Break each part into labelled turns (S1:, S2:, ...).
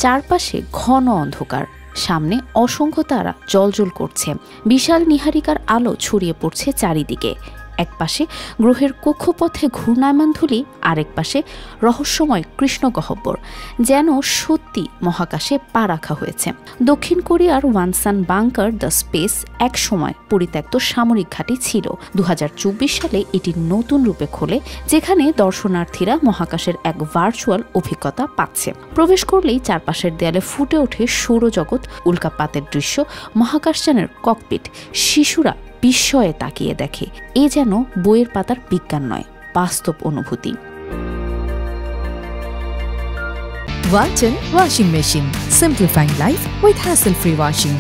S1: চারপাশে ঘন অন্ধকার, সামনে অসংখ্য তারা জ্বলজ্বল করছে। বিশাল নীহারিকার আলো ছড়িয়ে পড়ছে চারিদিকে। একপাশে গ্রহের কক্ষপথে ঘূর্ণায়মান ধূলি, আরেক পাশে রহস্যময় কৃষ্ণগহ্বর, যেন সত্যি মহাকাশে পা রাখা হয়েছে। দক্ষিণ কোরিয়ার ওয়ানসান বাংকার দ্য স্পেস এক সময় পরিত্যক্ত সামরিক ঘাঁটি ছিল। 2024 সালে এটি নতুন রূপে খোলে, যেখানে দর্শনার্থীরা মহাকাশের এক ভার্চুয়াল অভিজ্ঞতা পাচ্ছে। প্রবেশ করলেই চারপাশের দেয়ালে ফুটে ওঠে সৌরজগৎ, উল্কাপাতের দৃশ্য, মহাকাশযানের ককপিট। শিশুরা বিস্ময়ে তাকিয়ে দেখে। এ যেন বইয়ের পাতার বিজ্ঞান নয়, বাস্তব অনুভূতি।
S2: Walton Washing Machine. Simplifying life with hassle-free washing.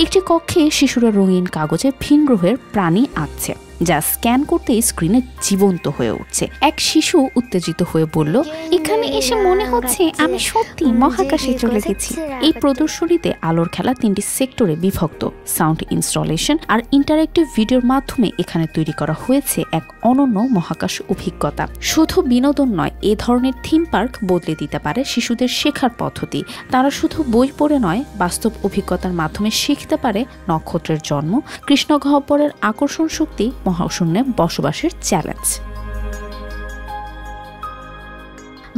S1: একটি কক্ষে শিশুরা রঙিন কাগজে ভিন গ্রহের প্রাণী আঁকছে, যা স্ক্যান করতেই স্ক্রিনে জীবন্ত হয়ে উঠছে। এক শিশু উত্তেজিত হয়ে বলল, এখানে এসে মনে হচ্ছে আমি সত্যি মহাকাশে চলে গেছি। এই প্রদর্শনীতে আলোর খেলা 3টি সেক্টরে বিভক্ত। সাউন্ড ইনস্টলেশন আর ইন্টারেক্টিভ ভিডিওর মাধ্যমে এখানে তৈরি করা হয়েছে এক অনন্য মহাকাশ অভিজ্ঞতা। শুধু বিনোদন নয়, এ ধরনের থিম পার্ক বদলে দিতে পারে শিশুদের শেখার পদ্ধতি। তারা শুধু বই পড়ে নয়, বাস্তব অভিজ্ঞতার মাধ্যমে শিখতে পারে নক্ষত্রের জন্ম, কৃষ্ণগহ্বরের আকর্ষণ শক্তি, মহাশূন্যে বসবাসের চ্যালেঞ্জ।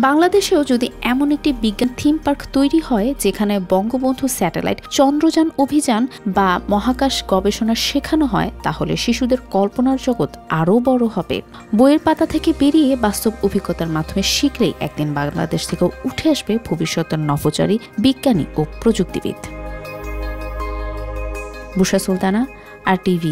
S1: বাংলাদেশেও যদি এমন একটি বিজ্ঞান থিম পার্ক তৈরি হয়, যেখানে বঙ্গবন্ধু স্যাটেলাইট, চন্দ্রযান অভিযান বা মহাকাশ গবেষণা শেখানো হয়, তাহলে শিশুদের কল্পনার জগৎ আরও বড় হবে। বইয়ের পাতা থেকে বেরিয়ে বাস্তব অভিজ্ঞতার মাধ্যমে শিখলেই একদিন বাংলাদেশ থেকে উঠে আসবে ভবিষ্যতের নভোচারী বিজ্ঞানী ও প্রযুক্তিবিদ। বুশরা সুলতানা, RTV।